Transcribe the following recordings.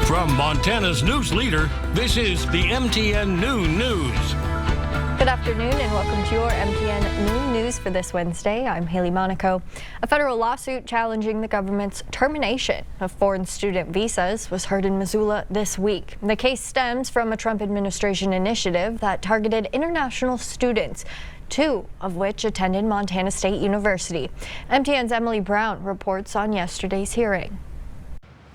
From Montana's news leader, this is the MTN Noon News. Good afternoon and welcome to your MTN Noon News for this Wednesday. I'm Hailey, Monaco. A federal lawsuit challenging the government's termination of foreign student visas was heard in Missoula this week. The case stems from a Trump administration initiative that targeted international students, 2 of which attended Montana State University. MTN's Emily Brown reports on yesterday's hearing.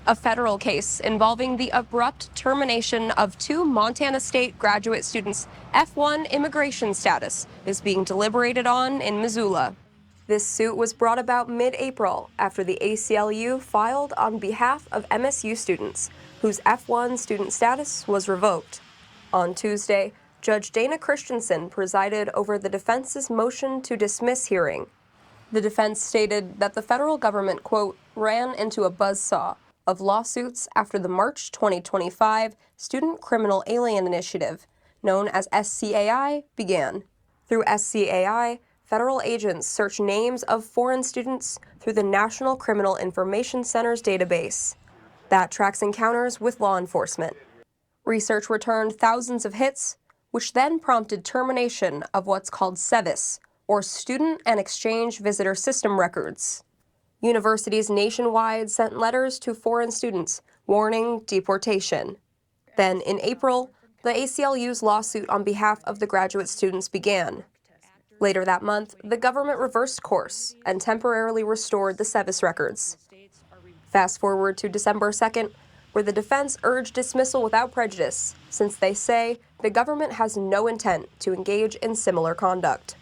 A federal case involving the abrupt termination of 2 Montana State graduate students' F1 immigration status is being deliberated on in Missoula. This suit was brought about mid-April after the ACLU filed on behalf of MSU students whose F1 student status was revoked. On Tuesday, Judge Dana Christensen presided over the defense's motion to dismiss hearing. The defense stated that the federal government, quote, ran into a buzzsaw of lawsuits after the March 2025 Student Criminal Alien Initiative, known as SCAI, began. Through SCAI, federal agents search names of foreign students through the National Criminal Information Center's database. That tracks encounters with law enforcement. Research returned thousands of hits, which then prompted termination of what's called SEVIS, or Student and Exchange Visitor System records. Universities nationwide sent letters to foreign students warning deportation. Then, in April, the ACLU's lawsuit on behalf of the graduate students began. Later that month, the government reversed course and temporarily restored the SEVIS records. Fast forward to December 2nd, where the defense urged dismissal without prejudice, since they say the government has no intent to engage in similar conduct.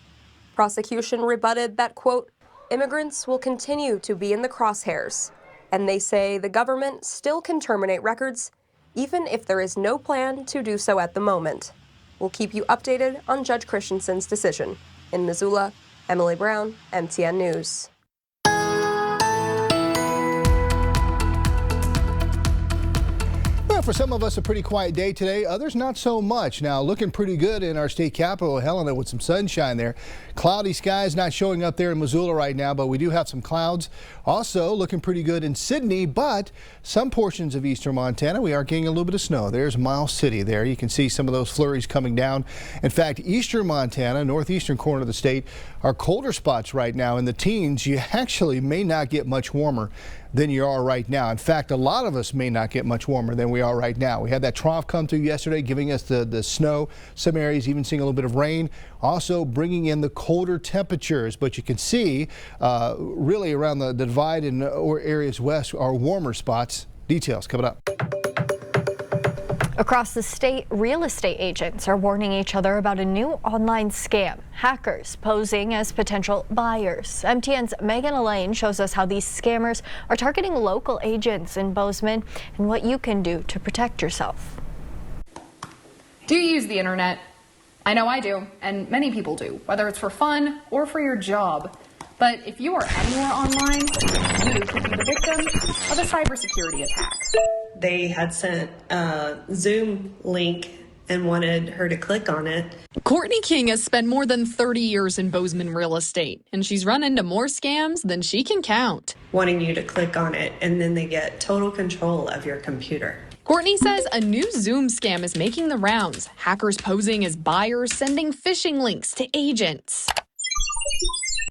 Prosecution rebutted that, quote, immigrants will continue to be in the crosshairs, and they say the government still can terminate records, even if there is no plan to do so at the moment. We'll keep you updated on Judge Christensen's decision. In Missoula, Emily Brown, MTN News. For some of us, a pretty quiet day today. Others, not so much. Now, looking pretty good in our state capital, Helena, with some sunshine there. Cloudy skies not showing up there in Missoula right now, but we do have some clouds. Also, looking pretty good in Sydney, but some portions of eastern Montana, we are getting a little bit of snow. There's Miles City there. You can see some of those flurries coming down. In fact, eastern Montana, northeastern corner of the state, are colder spots right now. In the teens, you actually may not get much warmer than you are right now. In fact, a lot of us may not get much warmer than we are right now. We had that trough come through yesterday, giving us the snow. Some areas even seeing a little bit of rain, also bringing in the colder temperatures. But you can see really around the divide and areas west are warmer spots. Details coming up. Across the state, real estate agents are warning each other about a new online scam. Hackers posing as potential buyers. MTN's Megan Elaine shows us how these scammers are targeting local agents in Bozeman and what you can do to protect yourself. Do you use the internet? I know I do, and many people do, whether it's for fun or for your job. But if you are anywhere online, you could be the victim of a cybersecurity attack. They had sent a Zoom link and wanted her to click on it. Courtney King has spent more than 30 years in Bozeman real estate, and she's run into more scams than she can count. Wanting you to click on it, and then they get total control of your computer. Courtney says a new Zoom scam is making the rounds. Hackers posing as buyers, sending phishing links to agents.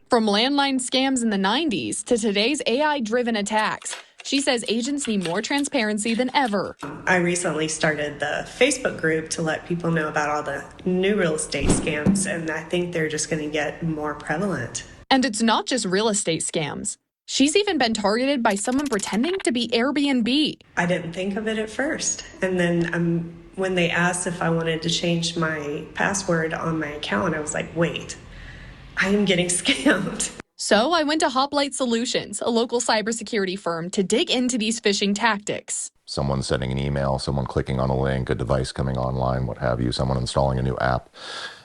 From landline scams in the 90s to today's AI-driven attacks, she says agents need more transparency than ever. I recently started the Facebook group to let people know about all the new real estate scams, and I think they're just going to get more prevalent. And it's not just real estate scams. She's even been targeted by someone pretending to be Airbnb. I didn't think of it at first, and then when they asked if I wanted to change my password on my account, I was like, wait, I am getting scammed. So I went to Hoplite Solutions, a local cybersecurity firm, to dig into these phishing tactics. Someone sending an email, someone clicking on a link, a device coming online, what have you, someone installing a new app.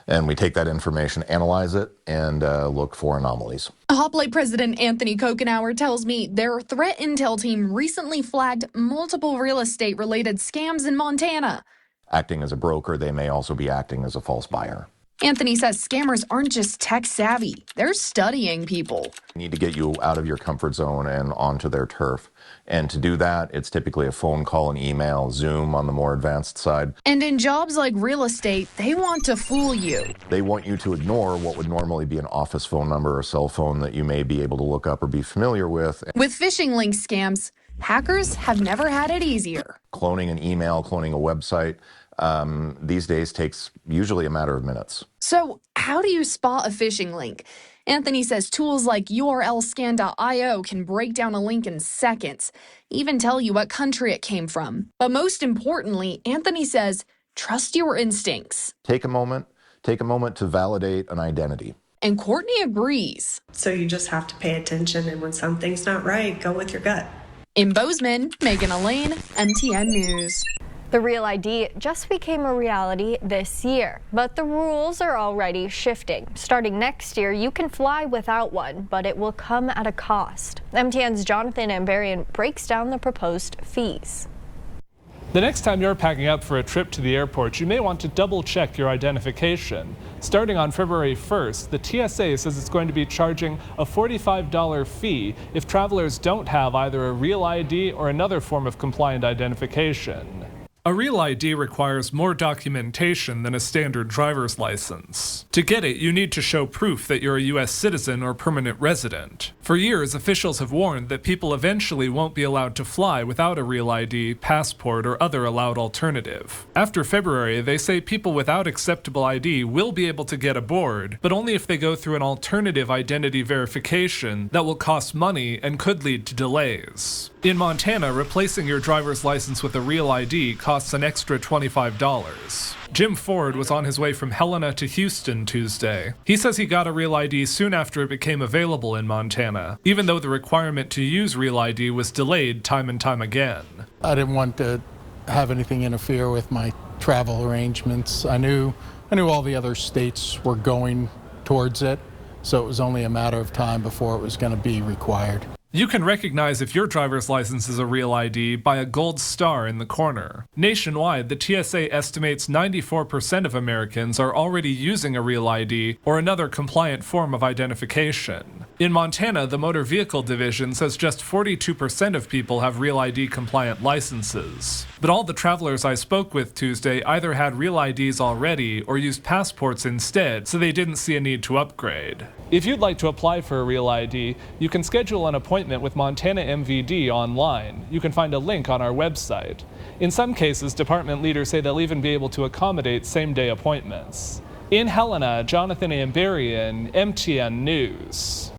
And we take that information, analyze it, and look for anomalies. Hoplite President Anthony Kokenauer tells me their threat intel team recently flagged multiple real estate-related scams in Montana. Acting as a broker, they may also be acting as a false buyer. Anthony says scammers aren't just tech savvy, they're studying people. Need to get you out of your comfort zone and onto their turf. And to do that, it's typically a phone call, an email, Zoom on the more advanced side. And in jobs like real estate, they want to fool you. They want you to ignore what would normally be an office phone number or cell phone that you may be able to look up or be familiar with. With phishing link scams, hackers have never had it easier. Cloning an email, cloning a website, these days takes usually a matter of minutes. So how do you spot a phishing link? Anthony says tools like urlscan.io can break down a link in seconds, even tell you what country it came from. But most importantly, Anthony says, trust your instincts. Take a moment to validate an identity. And Courtney agrees. So you just have to pay attention, and when something's not right, go with your gut. In Bozeman, Megan Elaine, MTN News. The Real ID just became a reality this year, but the rules are already shifting. Starting next year, you can fly without one, but it will come at a cost. MTN's Jonathan Ambarian breaks down the proposed fees. The next time you're packing up for a trip to the airport, you may want to double-check your identification. Starting on February 1st, the TSA says it's going to be charging a $45 fee if travelers don't have either a Real ID or another form of compliant identification. A Real ID requires more documentation than a standard driver's license. To get it, you need to show proof that you're a U.S. citizen or permanent resident. For years, officials have warned that people eventually won't be allowed to fly without a Real ID, passport, or other allowed alternative. After February, they say people without acceptable ID will be able to get aboard, but only if they go through an alternative identity verification that will cost money and could lead to delays. In Montana, replacing your driver's license with a Real ID costs an extra $25. Jim Ford was on his way from Helena to Houston Tuesday. He says he got a Real ID soon after it became available in Montana, even though the requirement to use Real ID was delayed time and time again. I didn't want to have anything interfere with my travel arrangements. I knew all the other states were going towards it, so it was only a matter of time before it was going to be required. You can recognize if your driver's license is a Real ID by a gold star in the corner. Nationwide, the TSA estimates 94% of Americans are already using a Real ID or another compliant form of identification. In Montana, the Motor Vehicle Division says just 42% of people have Real ID compliant licenses. But all the travelers I spoke with Tuesday either had Real IDs already or used passports instead, so they didn't see a need to upgrade. If you'd like to apply for a Real ID, you can schedule an appointment with Montana MVD online. You can find a link on our website. In some cases, department leaders say they'll even be able to accommodate same-day appointments. In Helena, Jonathan Ambarian, MTN News.